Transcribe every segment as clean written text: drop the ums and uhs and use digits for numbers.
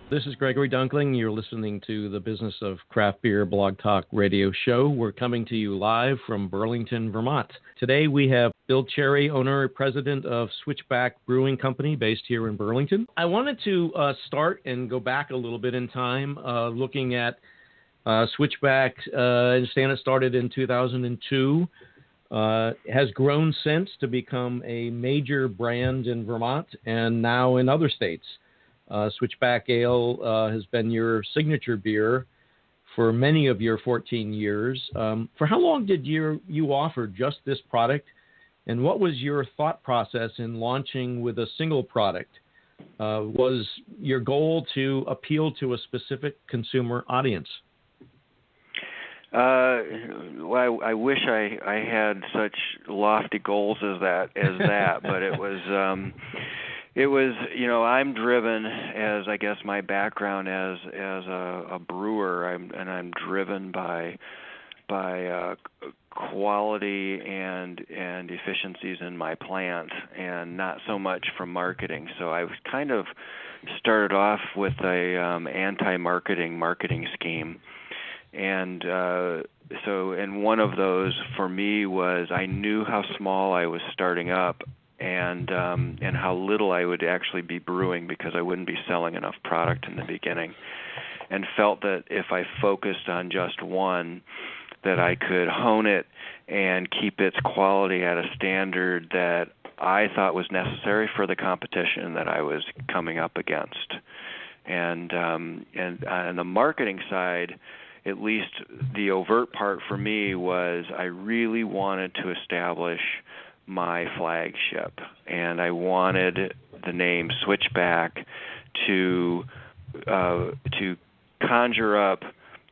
This is Gregory Dunkling. You're listening to the Business of Craft Beer Blog Talk radio show. We're coming to you live from Burlington, Vermont. Today we have Bill Cherry, owner and president of Switchback Brewing Company based here in Burlington. I wanted to start and go back a little bit in time looking at Switchback. I understand it started in 2002. Has grown since to become a major brand in Vermont and now in other states. Switchback Ale has been your signature beer for many of your 14 years. For how long did you offer just this product, and what was your thought process in launching with a single product? Was your goal to appeal to a specific consumer audience? Well, I wish I had such lofty goals as that, but it was. It was, I'm driven, as I guess my background as a brewer, I'm driven by quality and efficiencies in my plant, and not so much from marketing. So I kind of started off with a marketing scheme, and and one of those for me was I knew how small I was starting up. And how little I would actually be brewing because I wouldn't be selling enough product in the beginning, and felt that if I focused on just one, that I could hone it and keep its quality at a standard that I thought was necessary for the competition that I was coming up against. And on the marketing side, at least the overt part for me was I really wanted to establish my flagship, and I wanted the name Switchback to conjure up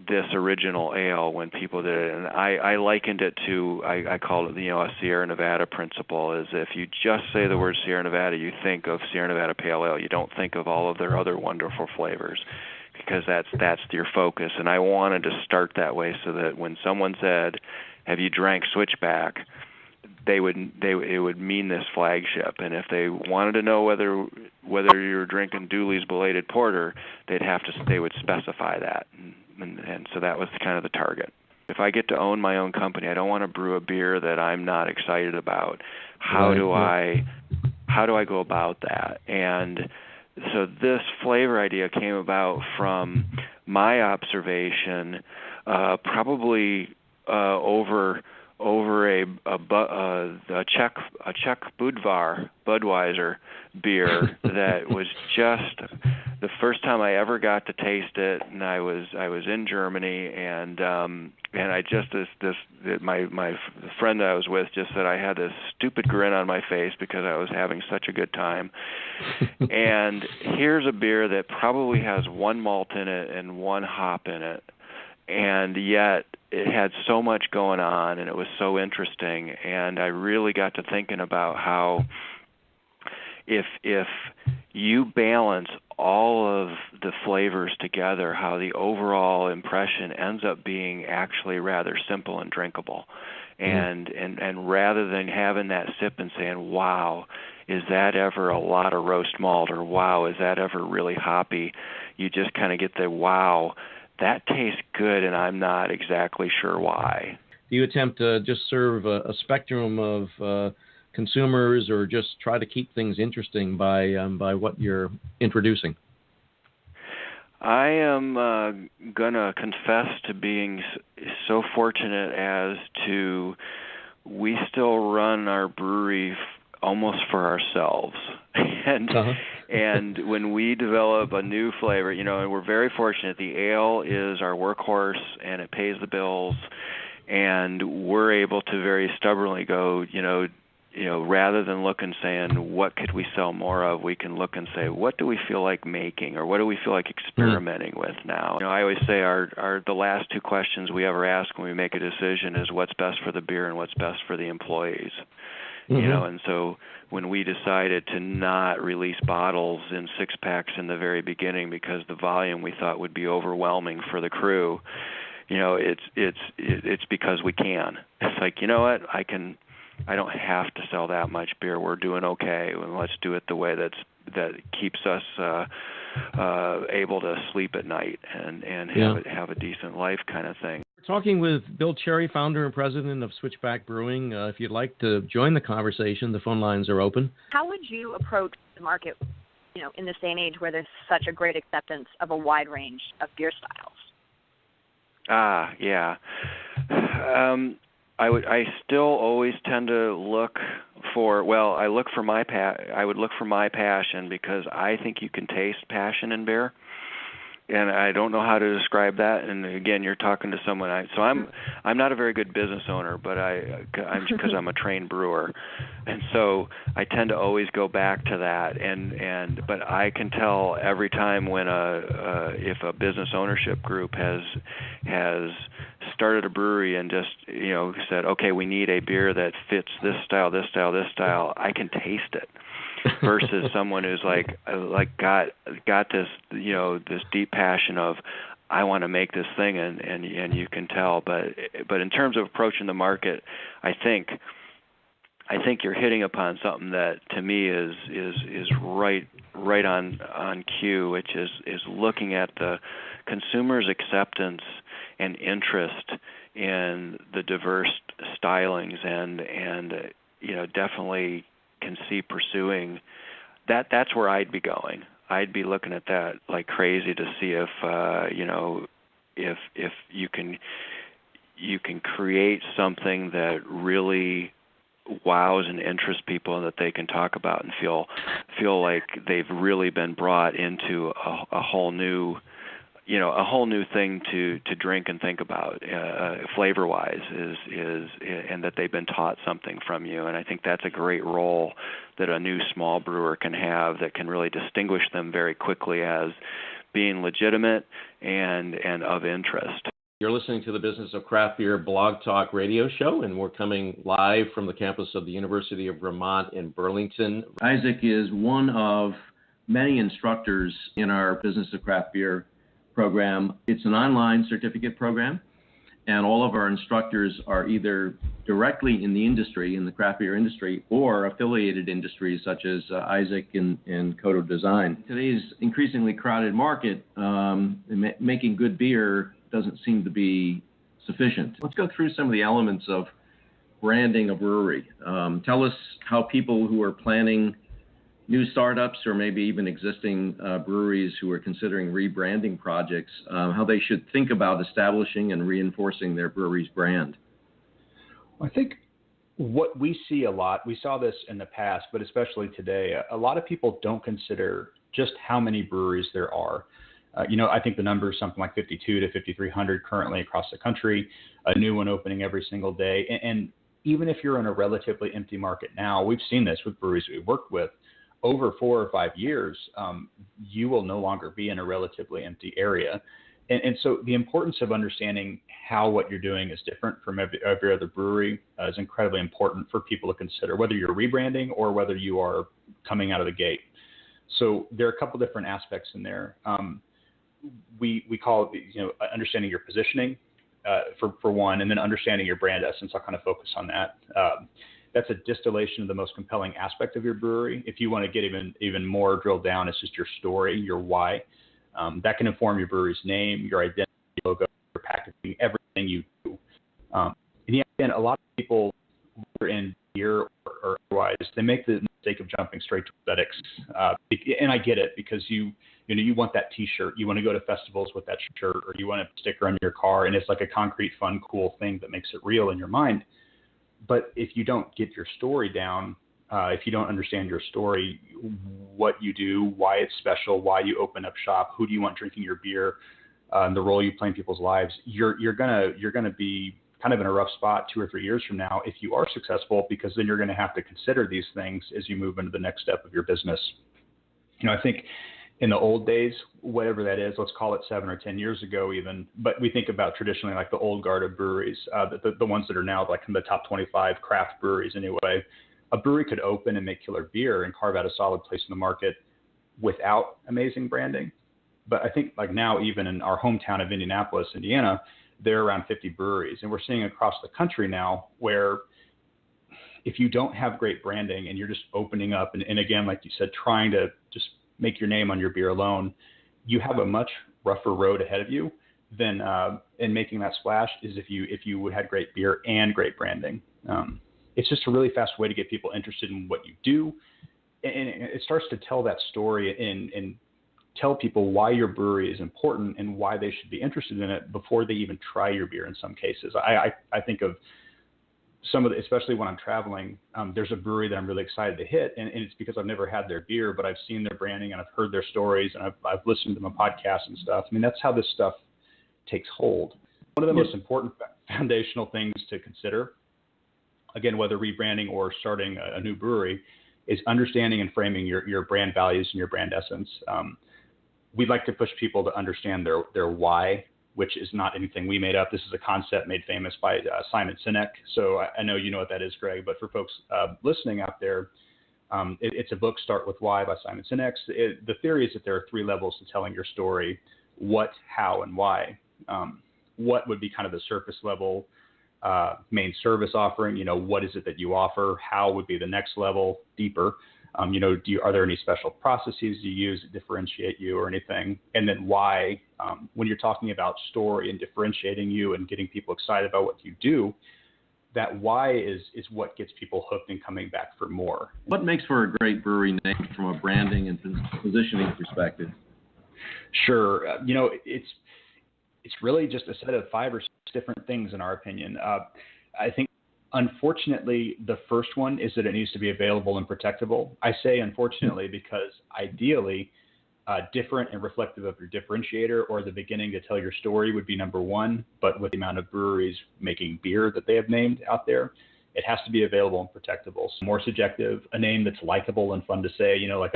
this original ale when people did it. And I likened it to, I called it, a Sierra Nevada principle, is if you just say the word Sierra Nevada, you think of Sierra Nevada Pale Ale. You don't think of all of their other wonderful flavors, because that's your focus. And I wanted to start that way so that when someone said, have you drank Switchback, it would mean this flagship. And if they wanted to know whether you're drinking Dooley's Belated Porter, they would specify that. And so that was kind of the target. If I get to own my own company, I don't want to brew a beer that I'm not excited about. How do I go about that? And so this flavor idea came about from my observation, probably over a Czech Budweiser beer that was just the first time I ever got to taste it, and I was in Germany, and I just my friend that I was with just said I had this stupid grin on my face because I was having such a good time. And here's a beer that probably has one malt in it and one hop in it, and yet it had so much going on, and it was so interesting. And I really got to thinking about how if you balance all of the flavors together, how the overall impression ends up being actually rather simple and drinkable. And rather than having that sip and saying, wow, is that ever a lot of roast malt, or wow, is that ever really hoppy, you just kind of get the wow, that tastes good, and I'm not exactly sure why. Do you attempt to just serve a spectrum of consumers, or just try to keep things interesting by what you're introducing? I am going to confess to being so fortunate as to, we still run our brewery almost for ourselves. And when we develop a new flavor, and we're very fortunate. The ale is our workhorse, and it pays the bills, and we're able to very stubbornly go, rather than look and saying, what could we sell more of, we can look and say, what do we feel like making, or what do we feel like experimenting with now? I always say the last two questions we ever ask when we make a decision is what's best for the beer and what's best for the employees. And so when we decided to not release bottles in 6-packs in the very beginning because the volume we thought would be overwhelming for the crew, it's because we can. It's like, what, I don't have to sell that much beer. We're doing okay, and let's do it the way that keeps us able to sleep at night and have a decent life kind of thing. We're talking with Bill Gerry, founder and president of Switchback Brewing. If you'd like to join the conversation, the phone lines are open. How would you approach the market, in this day and age where there's such a great acceptance of a wide range of beer styles? Yeah. I still always tend to look for. Well, I look for my I would look for my passion, because I think you can taste passion in beer. And I don't know how to describe that. And again, you're talking to someone. I'm not a very good business owner, but I'm because I'm a trained brewer, and so I tend to always go back to that. But I can tell every time when if a business ownership group has started a brewery and just said, okay, we need a beer that fits this style, this style, this style. I can taste it. Versus someone who's got this this deep passion of, I want to make this thing, and you can tell. But in terms of approaching the market, I think you're hitting upon something that to me is right on cue, which is looking at the consumer's acceptance and interest in the diverse stylings, and definitely can see pursuing that. That's where I'd be going. I'd be looking at that like crazy to see if if you can create something that really wows and interests people, and that they can talk about and feel like they've really been brought into a whole new thing to drink and think about, flavor-wise, and that they've been taught something from you. And I think that's a great role that a new small brewer can have, that can really distinguish them very quickly as being legitimate and of interest. You're listening to the Business of Craft Beer Blog Talk radio show, and we're coming live from the campus of the University of Vermont in Burlington. Issac is one of many instructors in our Business of Craft Beer program. It's an online certificate program, and all of our instructors are either directly in the industry, in the craft beer industry, or affiliated industries such as Issac and Codo Design. Today's increasingly crowded market, making good beer doesn't seem to be sufficient. Let's go through some of the elements of branding a brewery. Tell us how people who are planning new startups, or maybe even existing breweries who are considering rebranding projects, how they should think about establishing and reinforcing their brewery's brand. I think what we see a lot, we saw this in the past, but especially today, a lot of people don't consider just how many breweries there are. I think the number is something like 52 to 5,300 currently across the country, a new one opening every single day. And even if you're in a relatively empty market now, we've seen this with breweries we've worked with, over 4 or 5 years, you will no longer be in a relatively empty area. And so the importance of understanding how what you're doing is different from every other brewery is incredibly important for people to consider, whether you're rebranding or whether you are coming out of the gate. So there are a couple different aspects in there. We call it, understanding your positioning for one, and then understanding your brand essence. I'll kind of focus on that. That's a distillation of the most compelling aspect of your brewery. If you want to get even more drilled down, it's just your story, your why. That can inform your brewery's name, your identity, logo, your packaging, everything you do. And again, a lot of people who are in beer or otherwise, they make the mistake of jumping straight to aesthetics. And I get it, because you want that T-shirt, you want to go to festivals with that shirt, or you want a sticker on your car, and it's like a concrete, fun, cool thing that makes it real in your mind. But if you don't get your story down, if you don't understand your story, what you do, why it's special, why you open up shop, who do you want drinking your beer, the role you play in people's lives, you're gonna be kind of in a rough spot 2 or 3 years from now if you are successful, because then you're going to have to consider these things as you move into the next step of your business. I think in the old days, whatever that is, let's call it 7 or 10 years ago even, but we think about traditionally like the old guard of breweries, the ones that are now like in the top 25 craft breweries anyway. A brewery could open and make killer beer and carve out a solid place in the market without amazing branding. But I think like now, even in our hometown of Indianapolis, Indiana, there are around 50 breweries. And we're seeing across the country now where if you don't have great branding and you're just opening up and again, like you said, trying to just make your name on your beer alone, you have a much rougher road ahead of you than in making that splash is if you had great beer and great branding. It's just a really fast way to get people interested in what you do, and it starts to tell that story and tell people why your brewery is important and why they should be interested in it before they even try your beer in some cases. I think of some of the, especially when I'm traveling, there's a brewery that I'm really excited to hit, and it's because I've never had their beer, but I've seen their branding and I've heard their stories and I've listened to them on podcasts and stuff. I mean, that's how this stuff takes hold. One of the most important foundational things to consider, again, whether rebranding or starting a new brewery, is understanding and framing your brand values and your brand essence. We'd like to push people to understand their why, which is not anything we made up. This is a concept made famous by Simon Sinek. So I know you know what that is, Greg, but for folks listening out there, it's a book, Start With Why by Simon Sinek. The theory is that there are 3 levels to telling your story: what, how, and why. What would be kind of the surface level main service offering? What is it that you offer? How would be the next level, deeper? Are there any special processes you use that differentiate you or anything? And then why, when you're talking about story and differentiating you and getting people excited about what you do, that why is what gets people hooked and coming back for more. What makes for a great brewery name from a branding and positioning perspective? Sure. It's really just a set of 5 or 6 different things in our opinion. I think, unfortunately, the first one is that it needs to be available and protectable. I say unfortunately because ideally, different and reflective of your differentiator or the beginning to tell your story would be number 1. But with the amount of breweries making beer that they have named out there, it has to be available and protectable. So more subjective, a name that's likable and fun to say, like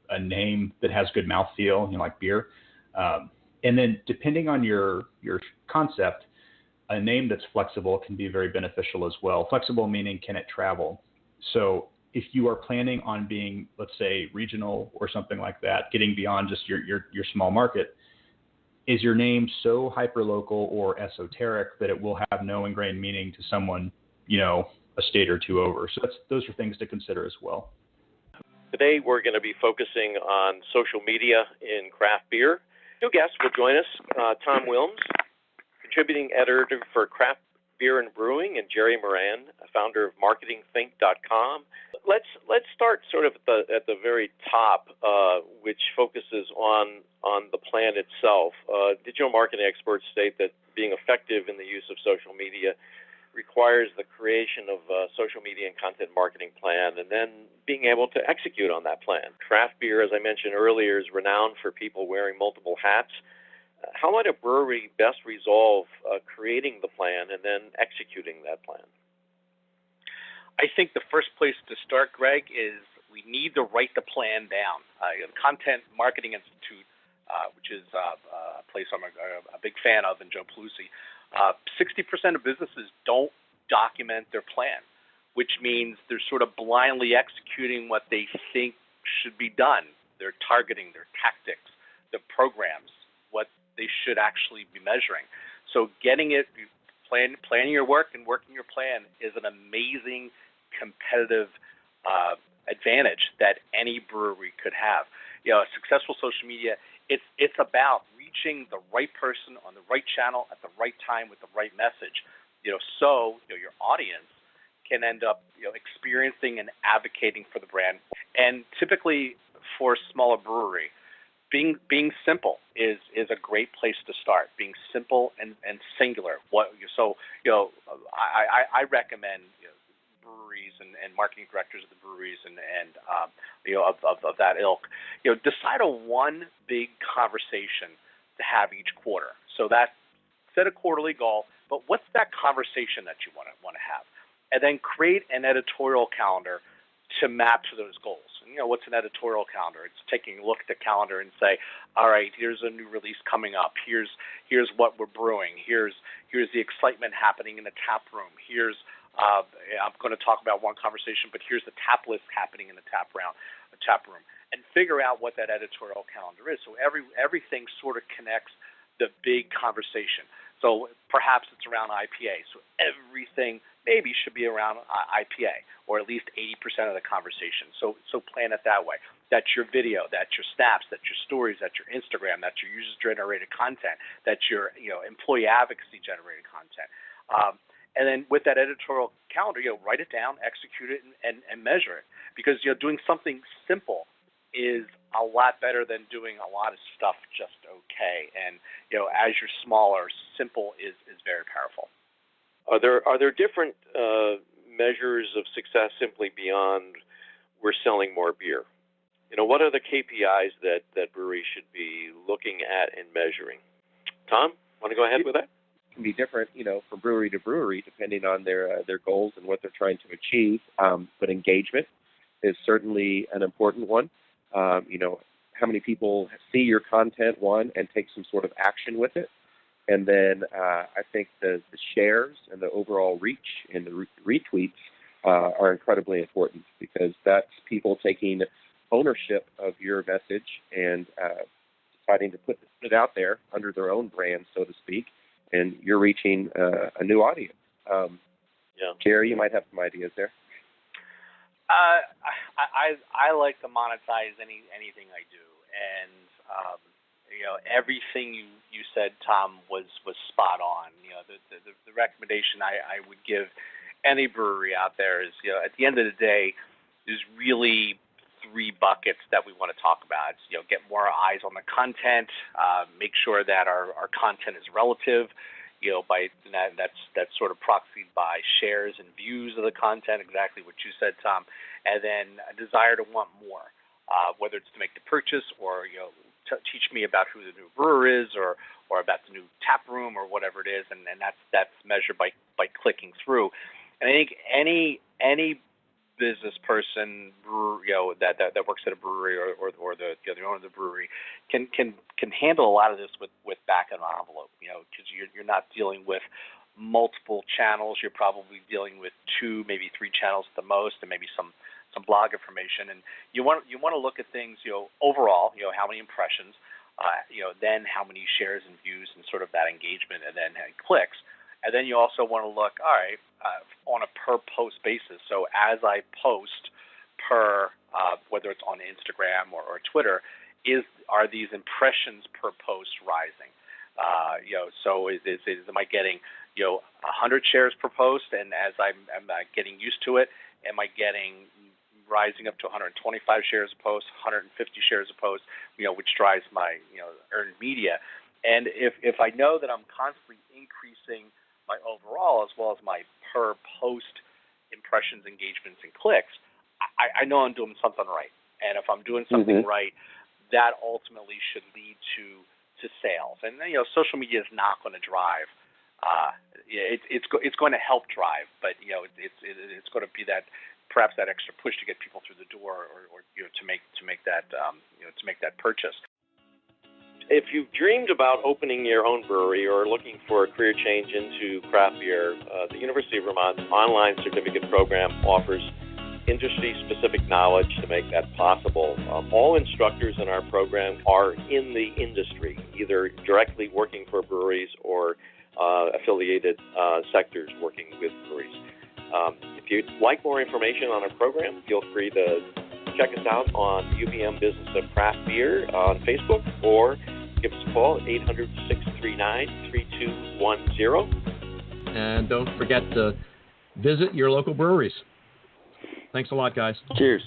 a name that has good mouthfeel, like beer. And then depending on your concept, a name that's flexible can be very beneficial as well. Flexible meaning, can it travel? So if you are planning on being, let's say, regional or something like that, getting beyond just your small market, is your name so hyperlocal or esoteric that it will have no ingrained meaning to someone, a state or 2 over? So those are things to consider as well. Today we're going to be focusing on social media in craft beer. New guest will join us, Tom Wilmes, contributing editor for Craft Beer and Brewing, and Gerry Moran, founder of MarketingThink.com. Let's start sort of at the very top, which focuses on the plan itself. Digital marketing experts state that being effective in the use of social media requires the creation of a social media and content marketing plan, and then being able to execute on that plan. Craft beer, as I mentioned earlier, is renowned for people wearing multiple hats. How might a brewery best resolve creating the plan and then executing that plan? I think the first place to start, Greg, is we need to write the plan down. The Content Marketing Institute, which is a place I'm a big fan of, and Joe Pelusi, 60% of businesses don't document their plan, which means they're sort of blindly executing what they think should be done. They're targeting their tactics, their programs, what they should actually be measuring. So getting it, planning your work and working your plan is an amazing competitive advantage that any brewery could have. Successful social media, it's about reaching the right person on the right channel at the right time with the right message. So your audience can end up experiencing and advocating for the brand. And typically for a smaller brewery, being simple is a great place to start. Being simple and singular. I recommend breweries and marketing directors of the breweries and of that ilk, decide on one big conversation to have each quarter. So that set a quarterly goal, but what's that conversation that you want to have, and then create an editorial calendar to map to those goals. And, what's an editorial calendar? It's taking a look at the calendar and say, all right, here's a new release coming up. Here's what we're brewing. Here's the excitement happening in the tap room. I'm going to talk about one conversation, but here's the tap list happening in the tap room, and figure out what that editorial calendar is. So everything sort of connects the big conversation. So perhaps it's around IPA. So everything maybe should be around IPA, or at least 80% of the conversation. So plan it that way. That's your video, that's your snaps, that's your stories, that's your Instagram, that's your user-generated content, that's your employee advocacy-generated content. And then with that editorial calendar, write it down, execute it, and measure it. Because doing something simple is a lot better than doing a lot of stuff just okay. And as you're smaller, simple is very powerful. Are there different measures of success simply beyond we're selling more beer? What are the KPIs that breweries should be looking at and measuring? Tom, want to go ahead with that? It can be different, from brewery to brewery, depending on their goals and what they're trying to achieve. But engagement is certainly an important one. How many people see your content, one, and take some sort of action with it. And then I think the shares and the overall reach and the retweets are incredibly important, because that's people taking ownership of your message and deciding to put it out there under their own brand, so to speak, and you're reaching a new audience. Gerry, you might have some ideas there. I like to monetize anything I do, and everything you said, Tom, was spot on. The recommendation I would give any brewery out there is, at the end of the day, there's really three buckets that we want to talk about. It's, get more eyes on the content, make sure that our content is relative. By that's sort of proxied by shares and views of the content, exactly what you said, Tom, and then a desire to want more, whether it's to make the purchase or teach me about who the new brewer is, or about the new tap room, or whatever it is, and that's measured by clicking through. And I think any business person, that works at a brewery or the owner of the brewery can handle a lot of this with back of an envelope, because you're not dealing with multiple channels. You're probably dealing with 2, maybe 3 channels at the most, and maybe some blog information. And you want to look at things, overall, how many impressions, then how many shares and views, and sort of that engagement, and then clicks. And then you also want to look, all right, on a per post basis. So as I post per, whether it's on Instagram or Twitter, are these impressions per post rising? So am I getting 100 shares per post, and as I'm getting used to it, am I getting rising up to 125 shares a post, 150 shares a post, which drives my earned media. And if I know that I'm constantly increasing my overall as well as my per post impressions, engagements, and clicks, I know I'm doing something right. And if I'm doing something right, that ultimately should lead to sales. And social media is not going to drive. It's going to help drive, but it's going to be that, perhaps that extra push to get people through the door, or to make that purchase. If you've dreamed about opening your own brewery or looking for a career change into craft beer, the University of Vermont's online certificate program offers industry-specific knowledge to make that possible. All instructors in our program are in the industry, either directly working for breweries or affiliated sectors working with breweries. If you'd like more information on our program, feel free to check us out on UVM Business of Craft Beer on Facebook, or give us a call at 800-639-3210. And don't forget to visit your local breweries. Thanks a lot, guys. Cheers.